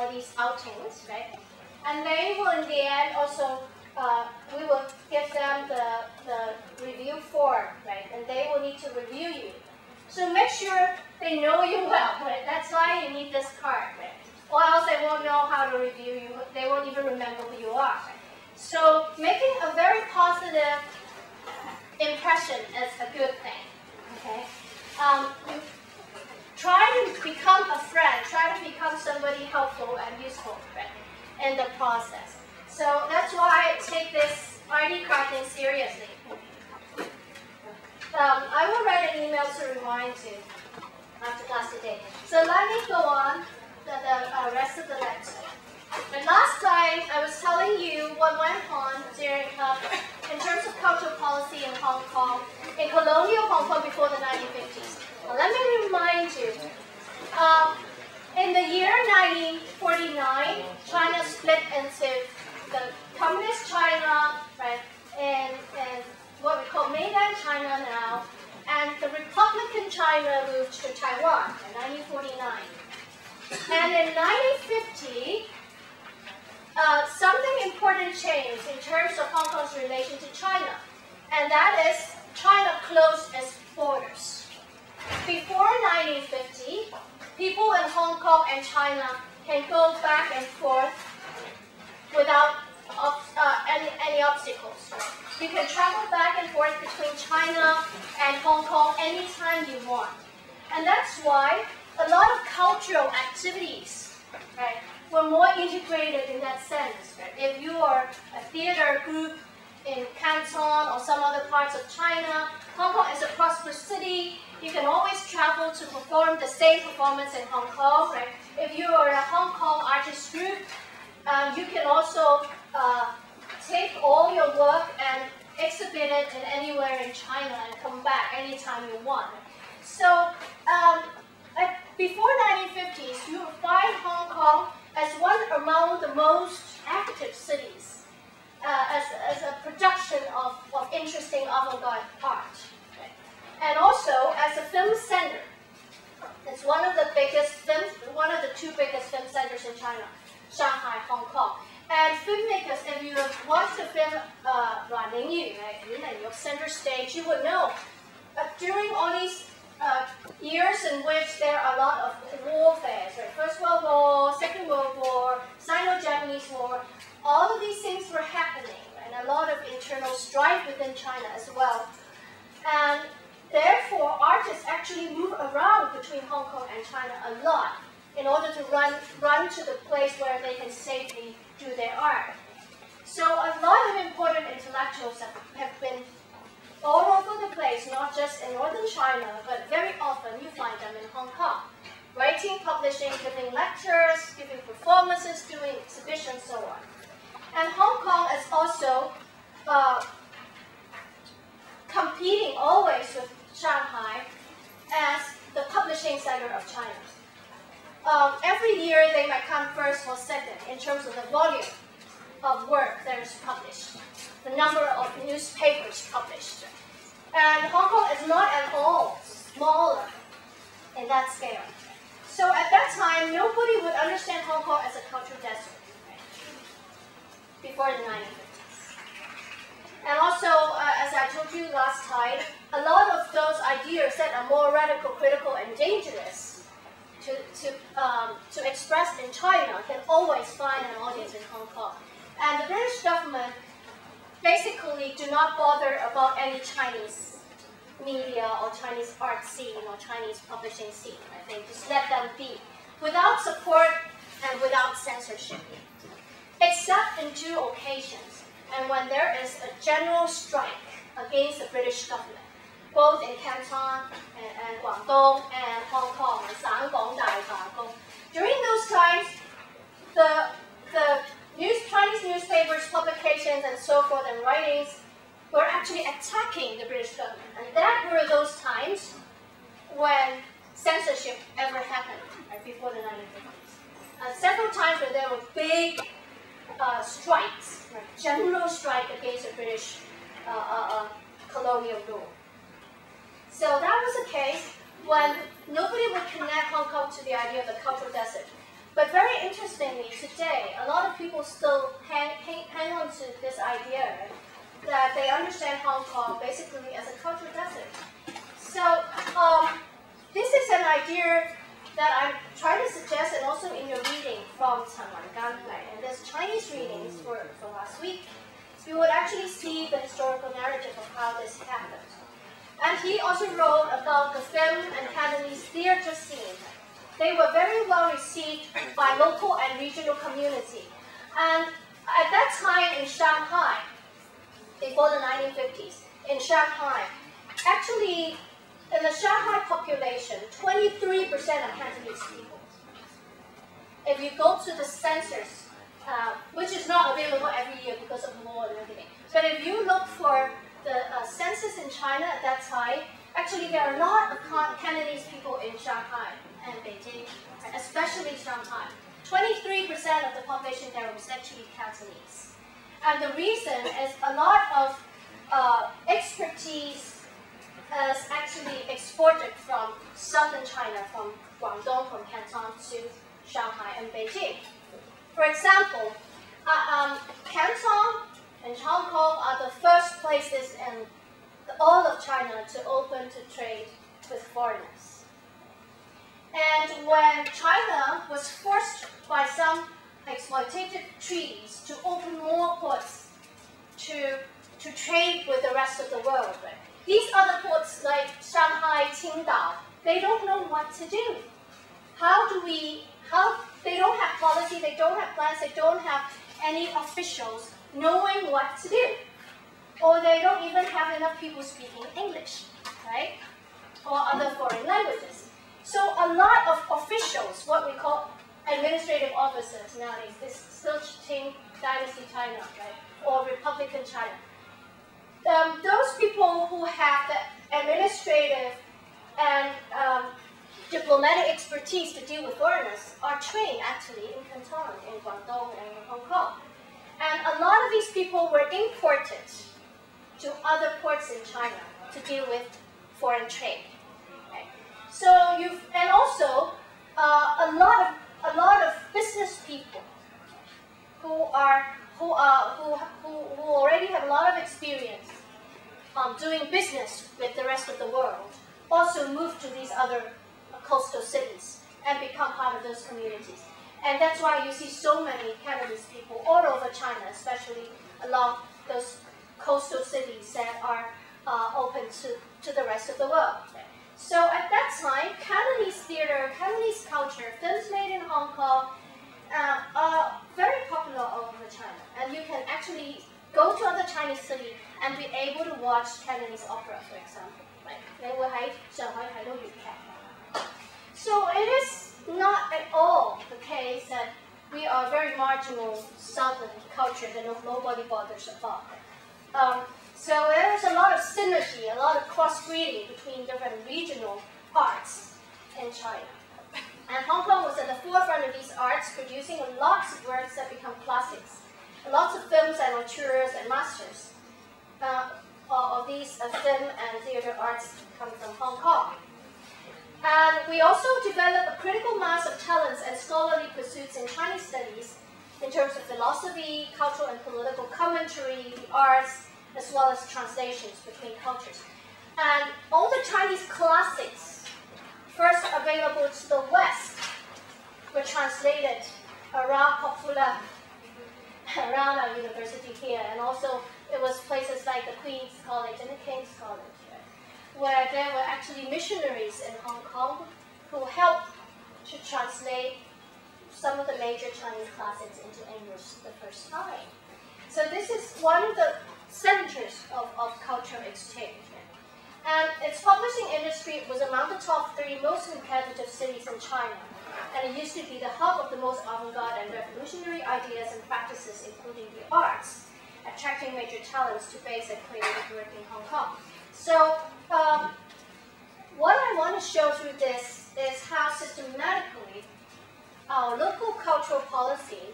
for these outings, right? And they will, in the end, also we will give them the review form, right? And they will need to review you. So make sure they know you well, right? That's why you need this card, right? Or else they won't know how to review you. They won't even remember who you are. Right? So making a very positive impression is a good thing, okay? You try to become a friend, try to become somebody helpful and useful, right, in the process. So that's why I take this ID card thing seriously. I will write an email to remind you after class today. So let me go on the rest of the lecture. And last time I was telling you what went on during in terms of cultural policy in Hong Kong, in colonial Hong Kong before the 1950s. Now, let me remind you, in the year 1949, China split into the communist China, right, and what we call mainland China now, and the Republican China moved to Taiwan in 1949. And in 1950, something important changed in terms of Hong Kong's relation to China, and that is China closed its borders. Before 1950, people in Hong Kong and China can go back and forth without any obstacles. You can travel back and forth between China and Hong Kong anytime you want. And that's why a lot of cultural activities, right, were more integrated in that sense. Right? If you are a theater group in Canton or some other parts of China, Hong Kong is a prosperous city. You can always travel to perform the same performance in Hong Kong. Right? If you are a Hong Kong artist group, you can also take all your work and exhibit it in anywhere in China and come back anytime you want. So before 1950s, you would find Hong Kong as one among the most active cities, as a production of interesting avant-garde art, right? And also as a film center. It's one of the two biggest film centers in China, Shanghai, Hong Kong. And filmmakers, if you have watched the film Ruan Ning Yu, right, center stage, you would know during all these years in which there are a lot of warfares, right? First World War, Second World War, Sino-Japanese War, all of these things were happening, right? And a lot of internal strife within China as well. And therefore, artists actually move around between Hong Kong and China a lot in order to run to the place where they can safely do their art. So a lot of important intellectuals have been all over the place, not just in northern China, but very often you find them in Hong Kong. Writing, publishing, giving lectures, giving performances, doing exhibitions, so on. And Hong Kong is also competing always with Shanghai as the publishing center of China. Every year they might come first or second in terms of the volume of work that is published, the number of newspapers published. And Hong Kong is not at all smaller in that scale. So at that time, nobody would understand Hong Kong as a cultural desert, right? Before the 1950s. And also, as I told you last time, a lot of those ideas that are more radical, critical, and dangerous to express in China can always find an audience in Hong Kong. And the British government basically do not bother about any Chinese media or Chinese art scene or Chinese publishing scene. I think just let them be, without support and without censorship. Except in two occasions, and when there is a general strike against the British government, both in Canton and Guangdong and Hong Kong and Sangong Dai. During those times, the Chinese newspapers, publications, and so forth, and writings were actually attacking the British government. And that were those times when censorship ever happened, right, before the 1950s. Several times where there were big strikes, right, general strike against the British colonial rule. So that was the case when nobody would connect Hong Kong to the idea of the cultural desert. But very interestingly, today, a lot of people still hang on to this idea that they understand Hong Kong basically as a cultural desert. So this is an idea that I'm trying to suggest, and also in your reading from Chen Wanganpai, and there's Chinese readings for last week. You would actually see the historical narrative of how this happened. And he also wrote about the film and Cantonese theater scene. They were very well received by local and regional community. And at that time in Shanghai, before the 1950s, in Shanghai, actually in the Shanghai population, 23% of Cantonese people. If you go to the census, which is not available every year because of war and everything, but if you look for the census in China at that time, actually there are a lot of Cantonese people in Shanghai and Beijing, especially Shanghai. 23% of the population there was actually Cantonese. And the reason is a lot of expertise is actually exported from southern China, from Guangdong, from Canton to Shanghai and Beijing. For example, Canton and Hong Kong are the first places in all of China to open to trade with foreigners. And when China was forced by some exploitative treaties to open more ports to trade with the rest of the world, right? These other ports like Shanghai, Qingdao, they don't know what to do. They don't have policy, they don't have plans, they don't have any officials knowing what to do. Or they don't even have enough people speaking English, right? Or other foreign languages. So a lot of officials, what we call administrative officers nowadays, this still Qing Dynasty China, right? Or Republican China. Those people who have the administrative and diplomatic expertise to deal with foreigners are trained actually in Canton, in Guangdong, and in Hong Kong. And a lot of these people were imported to other ports in China to deal with foreign trade. Okay. So and also a lot of business people who already have a lot of experience doing business with the rest of the world also moved to these other coastal cities and become part of those communities. And that's why you see so many Cantonese people all over China, especially along those coastal cities that are open to the rest of the world. So at that time, Cantonese theater, Cantonese culture, films made in Hong Kong are very popular all over China. And you can actually go to other Chinese cities and be able to watch Cantonese opera, for example. So it is not at all the case that we are very marginal southern culture that nobody bothers about. So there is a lot of synergy, a lot of cross-breeding between different regional arts in China. And Hong Kong was at the forefront of these arts, producing lots of works that become classics. Lots of films and auteurs and masters of these film and theater arts come from Hong Kong. And we also developed a critical mass of talents and scholarly pursuits in Chinese studies in terms of philosophy, cultural and political commentary, the arts, as well as translations between cultures. And all the Chinese classics first available to the West were translated around our university here, and also it was places like the Queen's College and the King's College, where there were actually missionaries in Hong Kong who helped to translate some of the major Chinese classics into English the first time. So this is one of the centers of cultural exchange. And its publishing industry was among the top 3 most competitive cities in China. And it used to be the hub of the most avant-garde and revolutionary ideas and practices, including the arts, attracting major talents to base their creative work in Hong Kong. So what I want to show through this is how systematically our local cultural policy